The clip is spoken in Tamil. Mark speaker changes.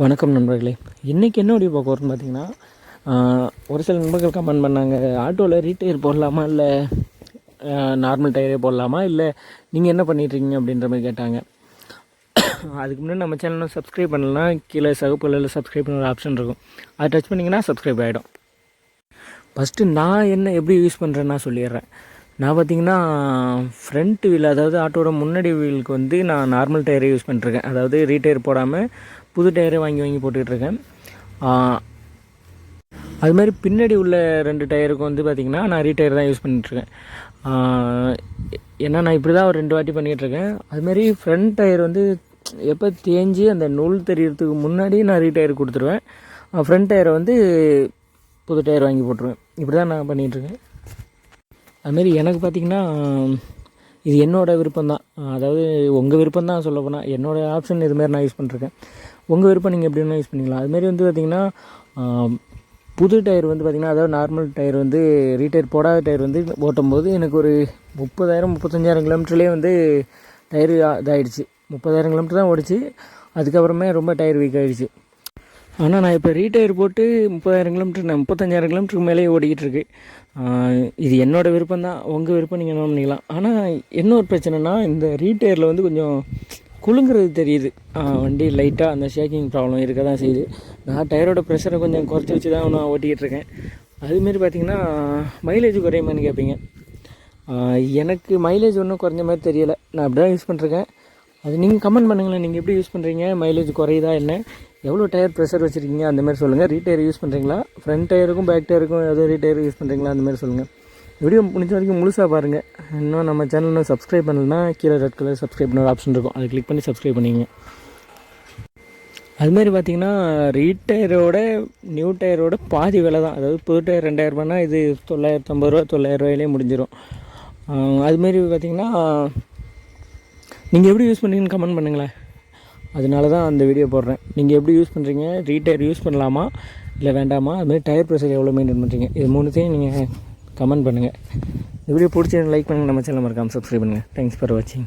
Speaker 1: வணக்கம் நண்பர்களே. இன்றைக்கி என்ன வீடியோ பார்க்க போகிறோம்னு பார்த்தீங்கன்னா, ஒரு சில நண்பர்கள் கமெண்ட் பண்ணாங்க, ஆட்டோவில் ரீடயர் போடலாமா இல்லை நார்மல் டயரே போடலாமா, இல்லை நீங்கள் என்ன பண்ணிட்டுருக்கீங்க அப்படின்ற மாதிரி கேட்டாங்க. அதுக்கு முன்னாடி நம்ம சேனலை சப்ஸ்கிரைப் பண்ணலன்னா கீழே சகுப்புகளில் சப்ஸ்கிரைப் பண்ண ஒரு ஆப்ஷன் இருக்கும், அதை டச் பண்ணிங்கன்னா சப்ஸ்கிரைப் ஆகிடும். ஃபஸ்ட்டு நான் என்ன எப்படி யூஸ் பண்ணுறேன்னா சொல்லிடுறேன். நான் பார்த்திங்கன்னா ஃப்ரண்ட் வீல், அதாவது ஆட்டோட முன்னாடி வீலுக்கு வந்து நான் நார்மல் டயரே யூஸ் பண்ணிட்டுருக்கேன். அதாவது ரீடயர் போடாமல் புது டயரே வாங்கி போட்டுக்கிட்டுருக்கேன். அதுமாதிரி பின்னாடி உள்ள 2 டயருக்கும் வந்து பார்த்திங்கன்னா நான் ரீடயர் தான் யூஸ் பண்ணிகிட்ருக்கேன். ஏன்னா நான் இப்படி தான் ஒரு 2 வாட்டி பண்ணிகிட்ருக்கேன். அதுமாரி ஃப்ரண்ட் டயர் வந்து எப்போ தேஞ்சு அந்த நூல் தெரியறதுக்கு முன்னாடி நான் ரீடயர் கொடுத்துருவேன். ஃப்ரண்ட் டயரை வந்து புது டயர் வாங்கி போட்டுருவேன். இப்படி தான் நான் பண்ணிகிட்ருக்கேன். அதுமாரி எனக்கு பார்த்திங்கன்னா இது என்னோடய விருப்பம்தான். அதாவது உங்கள் விருப்பம் தான் சொல்ல போனால், என்னோடய ஆப்ஷன் இதுமாரி நான் யூஸ் பண்ணிருக்கேன். உங்கள் விருப்பம் நீங்கள் எப்படி வேணால் யூஸ் பண்ணிக்கலாம். அதுமாரி வந்து பார்த்திங்கன்னா புது டயர் வந்து பார்த்திங்கன்னா, அதாவது நார்மல் டயர் வந்து ரீடயர் போடாத டயர் வந்து ஓட்டும்போது எனக்கு ஒரு 30,000-35,000 கிலோமீட்டர்லேயே வந்து டயரு இதாகிடுச்சு. 30,000 கிலோமீட்டர் தான் ஓடிச்சு. அதுக்கப்புறமே ரொம்ப டயர் வீக் ஆகிடுச்சு. ஆனால் நான் இப்போ ரீடயர் போட்டு 30,000 கிலோமீட்டர், நான் 35,000 கிலோமீட்டருக்கு மேலே ஓடிக்கிட்டு இருக்கு. இது என்னோடய விருப்பம் தான். உங்கள் விருப்பம் நீங்கள் என்ன பண்ணிக்கலாம். ஆனால் என்ன ஒரு பிரச்சனைனா, இந்த ரீடயரில் வந்து கொஞ்சம் குலுங்கிறது தெரியுது. வண்டி லைட்டாக அந்த ஷேக்கிங் ப்ராப்ளம் இருக்க தான் செய்யுது. நான் டயரோட ப்ரெஷரை கொஞ்சம் குறைச்சி வச்சு தான் நான் ஓட்டிக்கிட்டு இருக்கேன். அதுமாரி பார்த்திங்கன்னா மைலேஜ் குறையுமான்னு கேட்பீங்க. எனக்கு மைலேஜ் ஒன்றும் குறைஞ்ச மாதிரி தெரியலை. நான் அப்படி தான் யூஸ் பண்ணிருக்கேன். அது நீங்கள் கமெண்ட் பண்ணுங்களேன், நீங்கள் எப்படி யூஸ் பண்ணுறீங்க, மைலேஜ் குறையுதா என்ன, எவ்வளோ டயர் ப்ரெஷர் வச்சுருக்கீங்க அந்தமாதிரி சொல்லுங்கள். ரீடயர் யூஸ் பண்ணுறீங்களா, ஃப்ரண்ட் டயருக்கும் பேக் டயருக்கும் ஏதோ ரீடயர் யூஸ் பண்ணுறீங்களா அந்தமாதிரி சொல்லுங்கள். வீடியோ முடிஞ்ச வரைக்கும் முழுசாக பாருங்கள். இன்னும் நம்ம சேனலில் சப்ஸ்கிரைப் பண்ணலன்னா கீழே ரெட் கலர் சப்ஸ்கிரைப் பண்ண ஒரு ஆப்ஷன் இருக்கும், அதை கிளிக் பண்ணி சப்ஸ்கிரைப் பண்ணிங்க. அதுமாரி பார்த்திங்கன்னா ரீடயரோட நியூ டயரோட பாதி விலை தான். அதாவது புது டயர் 2,000 ரூபானா இது 950 ரூபா 900 ரூபாயிலே முடிஞ்சிடும். அதுமாரி பார்த்திங்கன்னா நீங்கள் எப்படி யூஸ் பண்ணுறீங்கன்னு கமெண்ட் பண்ணுங்களேன். அதனால தான் அந்த வீடியோ போடுறேன். நீங்கள் எப்படி யூஸ் பண்ணுறீங்க, ரீடயர் யூஸ் பண்ணலாமா இல்லை வேண்டாமா, அதுமாதிரி டயர் ப்ரெஷர் எவ்வளோ மெயின்டைன் பண்ணுறீங்க, இது 3த்தையும் நீங்கள் கமெண்ட் பண்ணுங்கள். இந்த வீடியோ பிடிச்சி லைக் பண்ணுங்கள். நம்ம சேனல் மறக்காமல் சப்ஸ்கிரைப் பண்ணுங்கள். தேங்க்ஸ் ஃபார் வாட்சிங்.